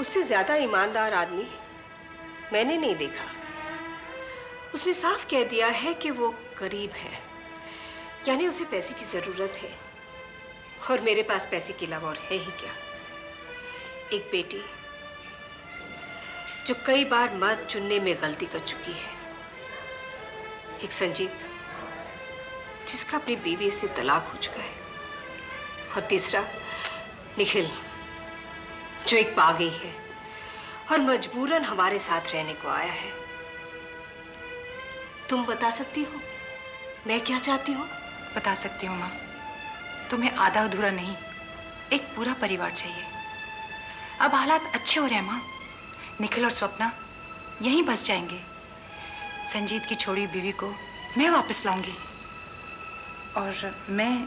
उससे ज्यादा ईमानदार आदमी मैंने नहीं देखा। उसने साफ कह दिया है कि वो गरीब है, यानी उसे पैसे की जरूरत है, और मेरे पास पैसे के अलावा और है ही क्या। एक बेटी जो कई बार मर्द चुनने में गलती कर चुकी है, एक संजीत जिसका अपनी बीवी से तलाक हो चुका है, और तीसरा निखिल जो एक बागी है और मजबूरन हमारे साथ रहने को आया है। तुम बता सकती हो मैं क्या चाहती हूँ? बता सकती हूँ माँ। तुम्हें आधा अधूरा नहीं, एक पूरा परिवार चाहिए। अब हालात अच्छे हो रहे हैं माँ। निखिल और स्वप्ना यहीं बस जाएंगे। संजीत की छोड़ी बीवी को मैं वापस लाऊंगी, और मैं।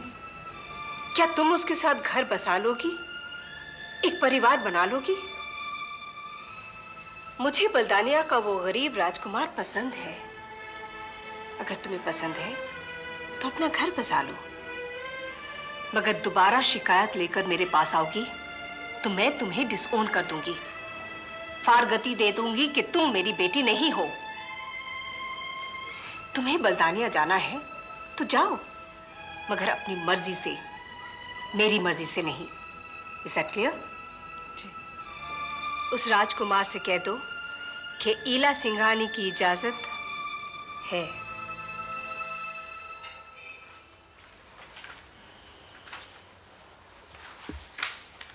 क्या तुम उसके साथ घर बसा लोगी, एक परिवार बना लोगी? मुझे बल्दानिया का वो गरीब राजकुमार पसंद है। अगर तुम्हें पसंद है तो अपना घर बसा लो, मगर दोबारा शिकायत लेकर मेरे पास आओगी तो मैं तुम्हें डिसओन कर दूंगी, फारगती दे दूंगी कि तुम मेरी बेटी नहीं हो। तुम्हें बल्दानिया जाना है तो जाओ, मगर अपनी मर्जी से, मेरी मर्जी से नहीं। Is that clear? जी। उस राजकुमार से कह दो कि ईला सिंघानी की इजाजत है।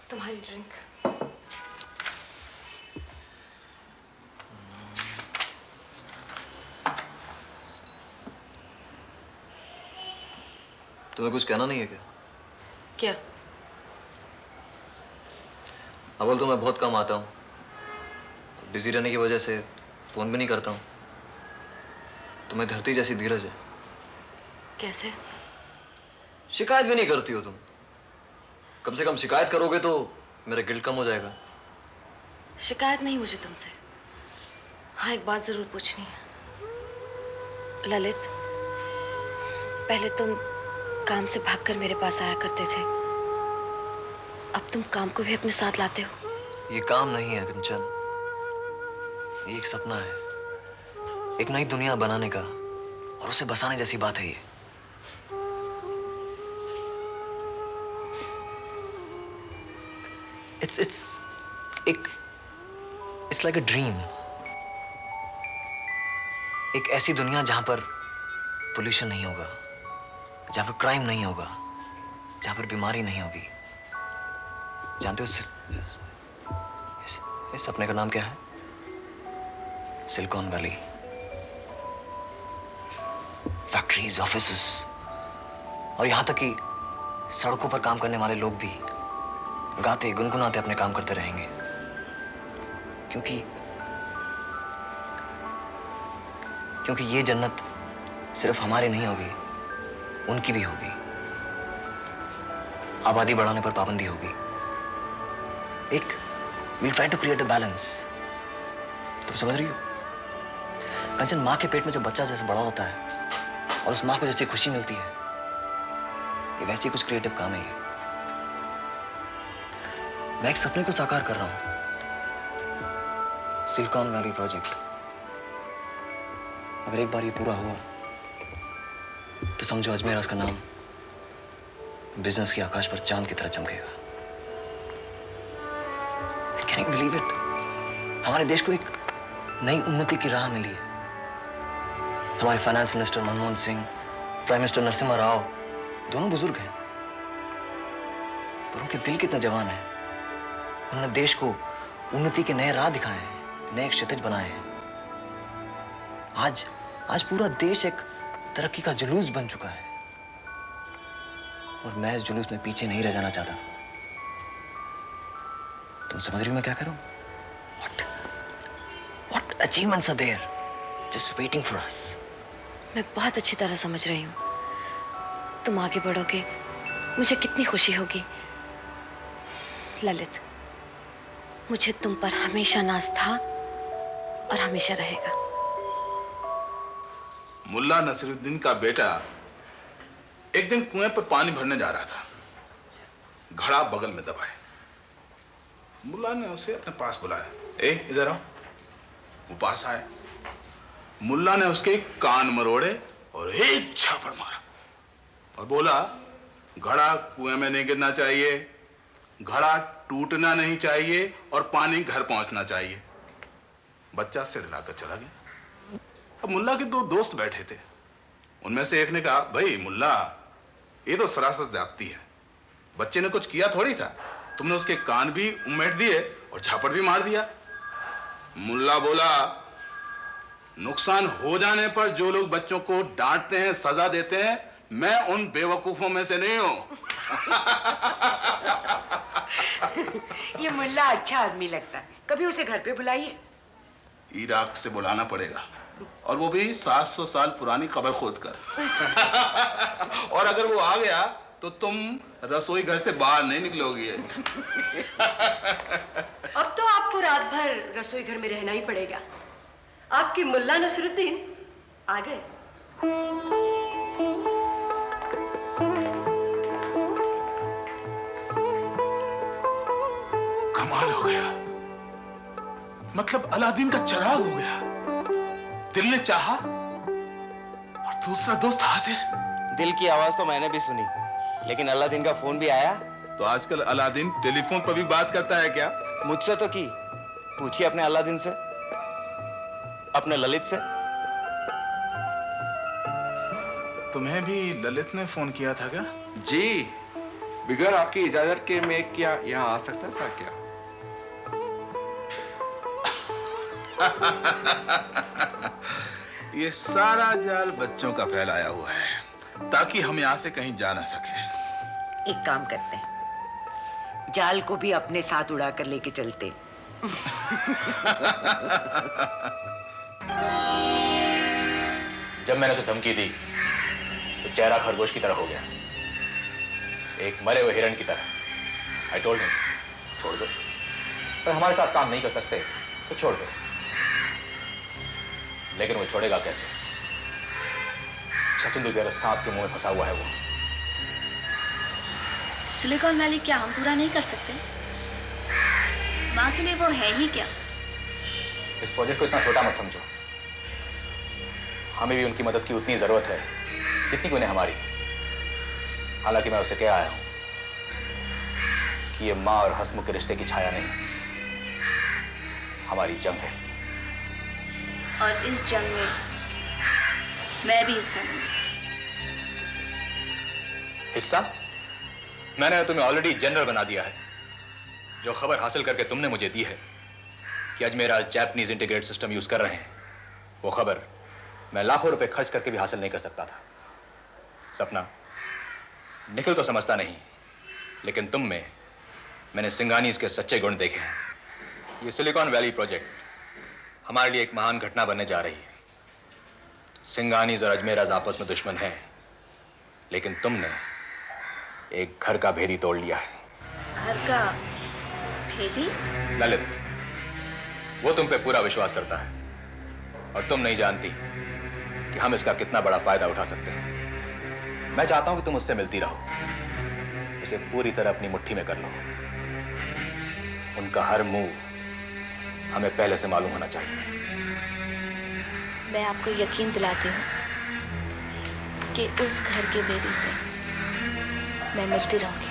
तुम्हारी ड्रिंक। तुम्हें कुछ कहना नहीं है क्या? क्या? अव्वल तो मैं बहुत कम आता हूँ, बिजी रहने की वजह से फोन भी नहीं करता हूँ। तुम्हें धरती जैसी धीरज है। कैसे? शिकायत भी नहीं करती हो तुम। कम से कम शिकायत करोगे तो मेरा गिल्ट कम हो जाएगा। शिकायत नहीं मुझे तुमसे। हाँ, एक बात जरूर पूछनी है। ललित, पहले तुम काम से भागकर मेरे पास आया करते थे, अब तुम काम को भी अपने साथ लाते हो। ये काम नहीं है कंचन, ये एक सपना है, एक नई दुनिया बनाने का, और उसे बसाने जैसी बात है ये। It's like a dream. एक ऐसी दुनिया जहां पर पोल्यूशन नहीं होगा, जहां पर क्राइम नहीं होगा, जहां पर बीमारी नहीं होगी। जानते हो इस सपने का नाम क्या है? Silicon valley. फैक्ट्रीज, ऑफिसेस, और यहां तक कि सड़कों पर काम करने वाले लोग भी गाते गुनगुनाते अपने काम करते रहेंगे, क्योंकि ये जन्नत सिर्फ हमारी नहीं होगी, उनकी भी होगी। आबादी बढ़ाने पर पाबंदी होगी। we'll try to create a balance। तुम समझ रही हो कंचन? माँ के पेट में जब बच्चा जैसे बड़ा होता है और उस माँ को जैसी खुशी मिलती है, ये वैसे ही कुछ क्रिएटिव काम है ये। मैं एक सपने को साकार कर रहा हूं, सिलिकॉन वैली प्रोजेक्ट। अगर एक बार ये पूरा हुआ तो समझो अजमेर का नाम बिजनेस के आकाश पर चांद की तरह चमकेगा। Can you believe it? हमारे देश को एक नई उन्नति की राह मिली है। हमारे finance minister Manmohan Singh, prime minister Narasimha Rao, दोनों बुजुर्ग हैं, पर उनके दिल कितने जवान हैं। उन्होंने देश को उन्नति के नए राह दिखाए हैं, नए क्षितिज बनाए हैं। आज पूरा देश एक तरक्की का जुलूस बन चुका है, और मैं इस जुलूस में पीछे नहीं रह जाना चाहता। तुम समझ रही हो मैं क्या कर रहा हूं? What achievements are there just waiting for us? मैं बहुत अच्छी तरह समझ रही हूँ। तुम आगे बढ़ोगे, मुझे कितनी खुशी होगी। ललित, मुझे तुम पर हमेशा नाज था और हमेशा रहेगा। मुल्ला नसीरुद्दीन का बेटा एक दिन कुएं पर पानी भरने जा रहा था, घड़ा बगल में दबाए। मुल्ला ने उसे अपने पास बुलाया। ए इधर आओ। वो पास आए। मुल्ला ने उसके कान मरोड़े और एक छापड़ मारा और बोला, घड़ा कुएं में नहीं गिरना चाहिए, घड़ा टूटना नहीं चाहिए और पानी घर पहुंचना चाहिए। बच्चा सिर हिलाकर चला गया। अब मुल्ला के दो दोस्त बैठे थे। उनमें से एक ने कहा, भाई मुल्ला, ये तो सरासर ज्यादती है। बच्चे ने कुछ किया थोड़ी था, तुमने उसके कान भी उमेट दिए और झापड़ भी मार दिया। मुल्ला बोला, नुकसान हो जाने पर जो लोग बच्चों को डांटते हैं, सजा देते हैं, मैं उन बेवकूफों में से नहीं हूं। ये मुल्ला अच्छा आदमी लगता है, कभी उसे घर पे बुलाइए। इराक से बुलाना पड़ेगा, और वो भी 700 साल पुरानी कब्र खोद कर। और अगर वो आ गया तो तुम रसोई घर से बाहर नहीं निकलोगी। अब तो आपको रात भर रसोई घर में रहना ही पड़ेगा। आपके मुल्ला नसरुद्दीन आ गए। कमाल हो गया, मतलब अलादीन का चिराग हो गया। दिल ने चाहा और दूसरा दोस्त हाजिर। दिल की आवाज तो मैंने भी सुनी, लेकिन अलादीन का फोन भी आया। तो आजकल अलादीन टेलीफोन पर भी बात करता है क्या? मुझसे तो की, पूछिए अपने अलादीन से, अपने ललित से। तुम्हें भी ललित ने फोन किया था क्या? जी, बिगर आपकी इजाजत के मैं क्या यहाँ आ सकता था क्या? ये सारा जाल बच्चों का फैलाया हुआ है, ताकि हम यहाँ से कहीं जा ना सके। एक काम करते हैं, जाल को भी अपने साथ उड़ा कर लेके चलते। जब मैंने उसे धमकी दी तो चेहरा खरगोश की तरह हो गया, एक मरे हुए हिरण की तरह। आई टोल्ड हिम, छोड़ दो, पर हमारे साथ काम नहीं कर सकते तो छोड़ दो। लेकिन वो छोड़ेगा कैसे? छचुंदू की तरह सांप के मुंह में फंसा हुआ है वो। सिलिकॉन वैली क्या हम पूरा नहीं कर सकते? माँ के लिए वो है ही क्या? इस प्रोजेक्ट को इतना छोटा मत समझो। हमें भी उनकी मदद की उतनी जरूरत है जितनी कि उन्हें हमारी। हालांकि मैं उससे कह आया हूं कि ये माँ और हसमुख के रिश्ते की छाया नहीं, हमारी जंग है। और इस जंग में मैं भी हिस्सा लूंगी। हिस्सा? मैंने तुम्हें ऑलरेडी जनरल बना दिया है। जो खबर हासिल करके तुमने मुझे दी है कि Ajmera Japanese integrated system use कर रहे हैं, वो खबर मैं लाखों रुपए खर्च करके भी हासिल नहीं कर सकता था। सपना, निखिल तो समझता नहीं, लेकिन तुम में मैंने सिंगानीज के सच्चे गुण देखे हैं। ये सिलिकॉन वैली प्रोजेक्ट हमारे लिए एक महान घटना बनने जा रही है। सिंगानीज और अजमेराज आपस में दुश्मन हैं, लेकिन तुमने एक घर का भेदी तोड़ लिया है। घर का भेदी? ललित, वो तुम पे पूरा विश्वास करता है और तुम नहीं जानती कि हम इसका कितना बड़ा फायदा उठा सकते हैं। मैं चाहता हूं कि तुम उससे मिलती रहो, उसे पूरी तरह अपनी मुट्ठी में कर लो। उनका हर मूव हमें पहले से मालूम होना चाहिए। मैं आपको यकीन दिलाती हूँ कि उस घर के भेदी से मैं मिलती रहूंगी।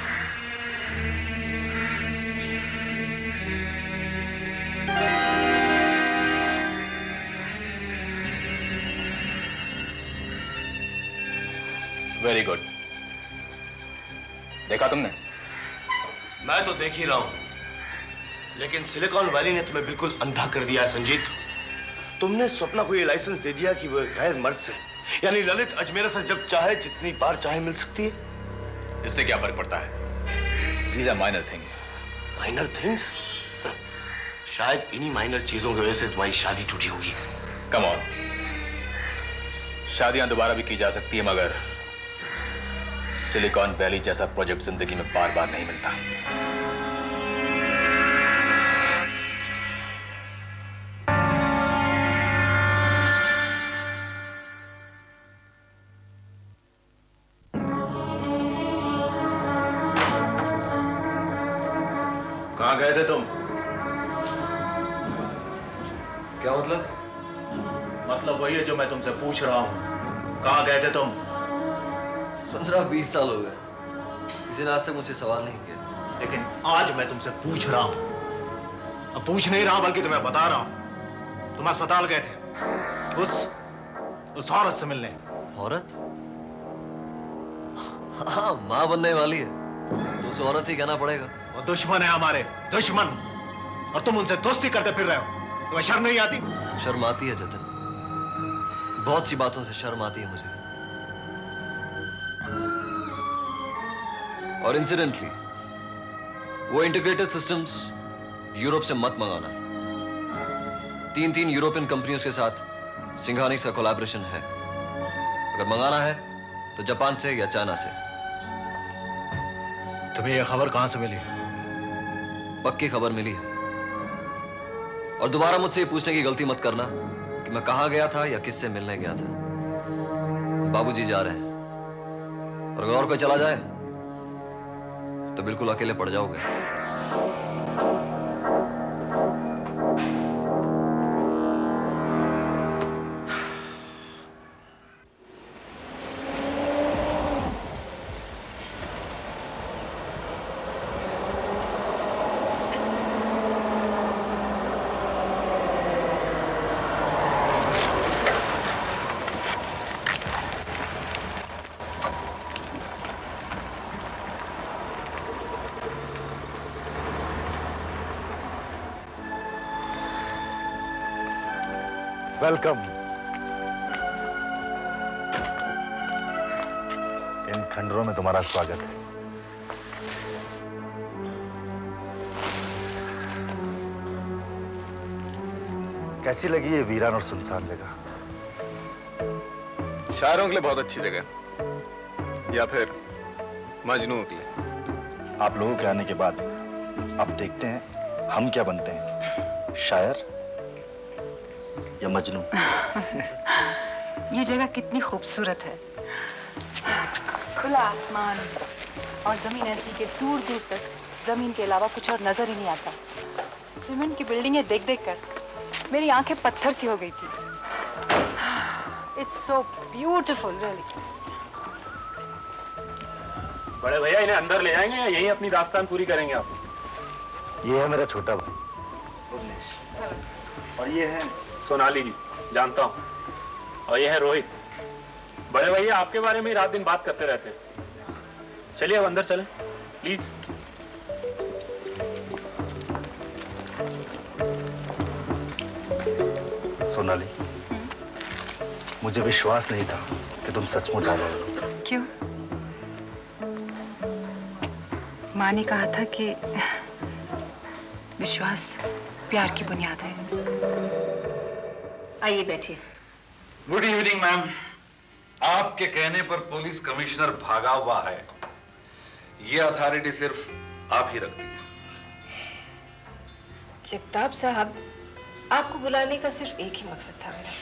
Very good. देखा तुमने? मैं तो देख ही रहा हूं, लेकिन सिलिकॉन वैली ने तुम्हें बिल्कुल अंधा कर दिया है संजीत। तुमने स्वप्ना को ये लाइसेंस दे दिया कि वो एक गैर मर्द से, यानी ललित अजमेरा से जब चाहे जितनी बार चाहे मिल सकती है। इससे क्या फर्क पड़ता है? These are minor things. Minor things? शायद इन्हीं माइनर चीजों की वजह से तुम्हारी शादी टूटी होगी। कम ऑन, शादियां दोबारा भी की जा सकती है, मगर सिलिकॉन वैली जैसा प्रोजेक्ट जिंदगी में बार बार नहीं मिलता। कहाँ गए थे तुम? क्या मतलब? मतलब वही है जो मैं तुमसे पूछ रहा हूँ। कहाँ गए थे तुम? 15-20 साल हो गए, किसी ने आज तक मुझसे सवाल नहीं किया। लेकिन आज मैं तुमसे पूछ रहा हूँ। अब पूछ नहीं रहा बल्कि तुम्हें बता रहा हूँ। तुम अस्पताल गए थे उस औरत से मिलने। औरत? हाँ, माँ बनने वाली है तो उसे औरत ही कहना पड़ेगा। वो दुश्मन है हमारे, दुश्मन। और तुम उनसे दोस्ती करते फिर रहे हो। तुम्हें शर्म नहीं आती? शर्म आती है जतिन, बहुत सी बातों से शर्म आती है मुझे। और इंसिडेंटली वो इंटीग्रेटेड सिस्टम्स यूरोप से मत मंगाना। 3 यूरोपियन कंपनियों के साथ सिंघानिक्स का कोलैबोरेशन है। अगर मंगाना है तो जापान से या चाइना से। तुम्हें यह खबर कहां से मिली? पक्की खबर मिली है। और दोबारा मुझसे ये पूछने की गलती मत करना कि मैं कहां गया था या किससे मिलने गया था। बाबूजी जा रहे हैं और अगर और कोई चला जाए तो बिल्कुल अकेले पड़ जाओगे। वेलकम। इन खंडरों में तुम्हारा स्वागत है। कैसी लगी ये वीरान और सुनसान जगह? शायरों के लिए बहुत अच्छी जगह, या फिर मजनू के लिए। आप लोगों के आने के बाद अब देखते हैं हम क्या बनते हैं, शायर या मजनू। ये जगह कितनी खूबसूरत है। खुला आसमान और जमीन ऐसी कि दूर दूर तक जमीन के अलावा कुछ और नजर ही नहीं आता। सीमेंट की बिल्डिंगें देख देख कर मेरी आंखें पत्थर सी हो गई थी। It's so beautiful really. बड़े भैया इन्हें अंदर ले जाएंगे या यहीं अपनी दास्तान पूरी करेंगे आप? ये है मेरा छोटा भाई भुवनेश, और ये है सोनाली जी, जानता हूँ। और ये है रोहित। बड़े भैया आपके बारे में ही रात दिन बात करते रहते हैं। चलिए अब अंदर चलें प्लीज। सोनाली, मुझे विश्वास नहीं था कि तुम सचमुच आ जाओगे। क्यों? माँ ने कहा था कि विश्वास प्यार की बुनियाद है। आइए बैठिए। Good evening ma'am. आपके कहने पर पुलिस कमिश्नर भागा हुआ है। ये अथॉरिटी सिर्फ आप ही रखती है। जगताप साहब, आपको बुलाने का सिर्फ एक ही मकसद था मेरा।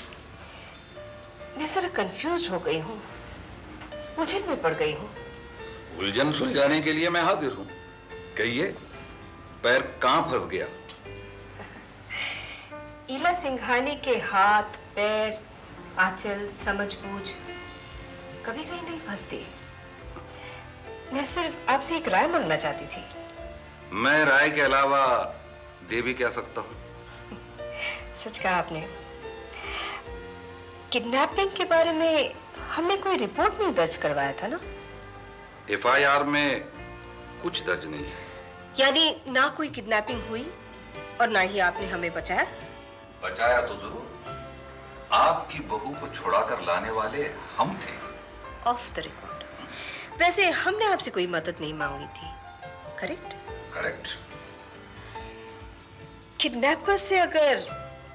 मैं जरा कंफ्यूज हो गई हूँ, उलझन में पड़ गई हूँ। उलझन सुलझाने के लिए मैं हाजिर हूँ। कहिए, पैर कहाँ फंस गया? इला सिंघानी के हाथ, पैर, आंचल, समझबूझ कभी कहीं नहीं फंसती। मैं सिर्फ आपसे एक राय मांगना चाहती थी। मैं राय के अलावा दे भी क्या सकता हूँ? सच कहा आपने। किडनैपिंग के बारे में हमने कोई रिपोर्ट नहीं दर्ज करवाया था ना? FIR में कुछ दर्ज नहीं है। यानी ना कोई किडनैपिंग हुई और ना ही आपने हमें बचाया? बचाया तो जरूर। आपकी बहू को छुड़ाकर लाने वाले हम थे। Of the record. वैसे हमने आपसे कोई मदद नहीं मांगी थी, करेक्ट? करेक्ट। किडनैपर से अगर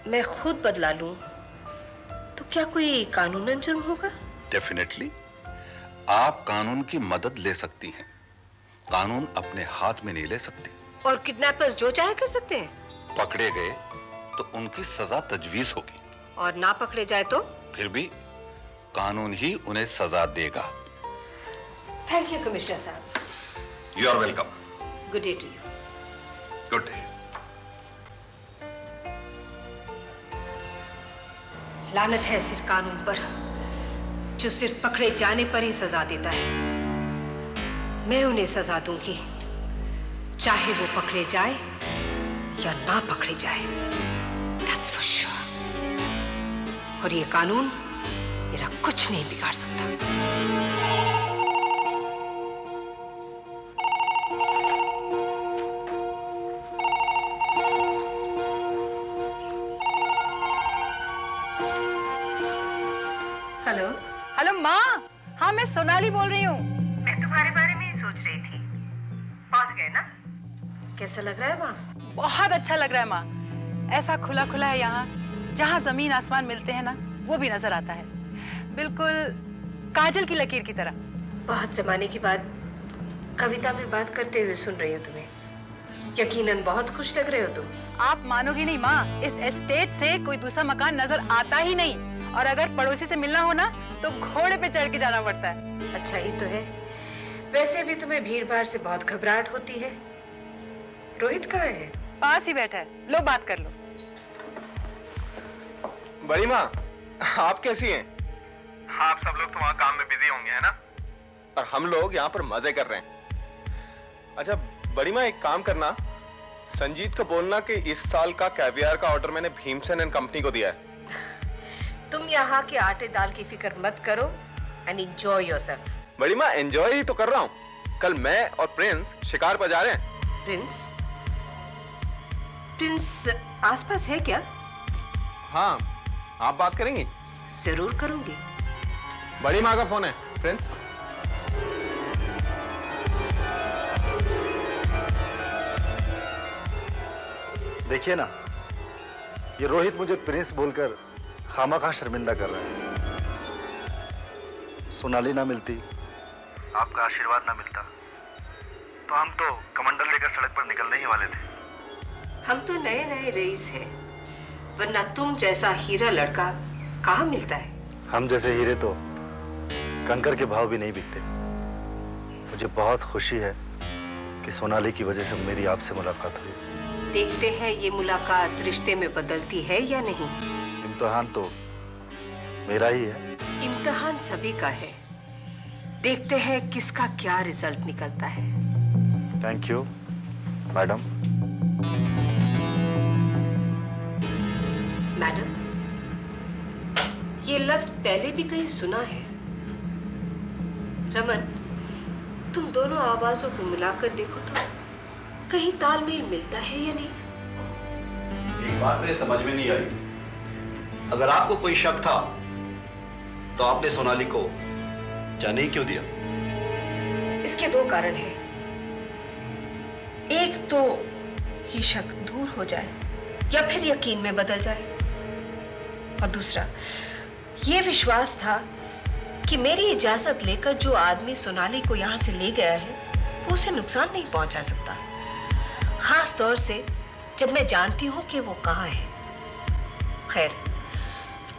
मैं खुद बदला लूं तो क्या कोई कानूनन जुर्म होगा? डेफिनेटली। आप कानून की मदद ले सकती हैं, कानून अपने हाथ में नहीं ले सकती। और किडनैपर्स जो चाहे कर सकते हैं? पकड़े गए तो उनकी सजा तजवीज होगी। और ना पकड़े जाए तो? फिर भी कानून ही उन्हें सजा देगा। थैंक यू कमिश्नर साहब। You are welcome. Good day to you. Good day. लानत है सिर्फ कानून पर, जो सिर्फ पकड़े जाने पर ही सजा देता है। मैं उन्हें सजा दूंगी, चाहे वो पकड़े जाए या ना पकड़े जाए। That's for sure। और ये कानून मेरा कुछ नहीं बिगाड़ सकता। हेलो हेलो माँ, हाँ मैं सोनाली बोल रही हूँ। मैं तुम्हारे बारे में ही सोच रही थी। पहुंच गए ना? कैसा लग रहा है वहाँ? बहुत अच्छा लग रहा है माँ। ऐसा खुला खुला है यहाँ, जहाँ जमीन आसमान मिलते हैं ना, वो भी नजर आता है। बिल्कुल काजल की लकीर की तरह। बहुत जमाने के बाद कविता में बात करते हुए सुन रही हूँ तुम्हें। यकीनन बहुत खुश लग रहे हो तुम। आप मानोगे नहीं माँ, इस एस्टेट से कोई दूसरा मकान नजर आता ही नहीं। और अगर पड़ोसी से मिलना हो ना, तो घोड़े पे चढ़ के जाना पड़ता है। अच्छा ही तो है। वैसे भी तुम्हें भीड़ भाड़ से बहुत घबराहट होती है। रोहित कहाँ है? पास ही बैठा है, लो बात कर लो। बड़ी माँ, आप कैसी हैं? हाँ, आप सब लोग तो वहाँ काम में बिजी होंगे, है ना? और हम लोग यहाँ पर मजे कर रहे हैं। अच्छा बड़ी माँ, एक काम करना, संजीत को बोलना कि इस साल का कैवियर का ऑर्डर मैंने भीमसेन एंड कंपनी को दिया है। तुम यहाँ के आटे दाल की फिक्र मत करो एंड एंजॉय योरसेल्फ। बड़ी माँ, एंजॉय ही तो कर रहा हूँ। कल मैं और प्रिंस शिकार पर जा रहे हैं। प्रिंस? प्रिंस आसपास है क्या? हाँ, आप बात करेंगी? जरूर करूंगी। बड़ी माँ का फोन है। प्रिंस, देखिए ना, ये रोहित मुझे प्रिंस बोलकर खामखा शर्मिंदा कर रहा है। सोनाली ना मिलती, आपका आशीर्वाद ना मिलता, तो हम तो कमंडल लेकर सड़क पर निकलने ही वाले थे। हम तो नए नए रईस हैं, वरना तुम जैसा हीरा लड़का कहाँ मिलता है? हम जैसे हीरे तो कंकर के भाव भी नहीं बिकते। मुझे बहुत खुशी है कि सोनाली की वजह से मेरी आपसे मुलाकात हुई। देखते हैं ये मुलाकात रिश्ते में बदलती है या नहीं। इम्तिहान तो मेरा ही है। इम्तिहान सभी का है। देखते हैं किसका क्या रिजल्ट निकलता है। Thank you madam. मैडम, ये लफ्ज पहले भी कहीं सुना है। रमन, तुम दोनों आवाजों को मिलाकर देखो तो कहीं तालमेल मिलता है या नहीं? एक बात मेरे समझ में नहीं आई। अगर आपको कोई शक था तो आपने सोनाली को जाने ही क्यों दिया? इसके दो कारण हैं। एक तो ये शक दूर हो जाए या फिर यकीन में बदल जाए, और दूसरा ये विश्वास था कि मेरी इजाजत लेकर जो आदमी सोनाली को यहां से ले गया है वो उसे नुकसान नहीं पहुंचा सकता, खास तौर से जब मैं जानती हूं कि वो कहां है। खैर,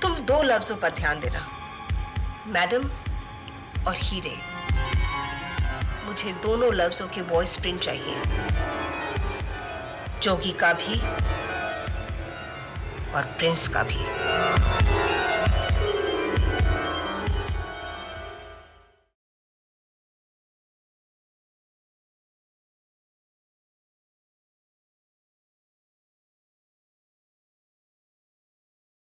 तुम दो लफ्जों पर ध्यान देना, मैडम और हीरे। मुझे दोनों लफ्जों के वॉइस प्रिंट चाहिए, जोगी का भी और प्रिंस का भी।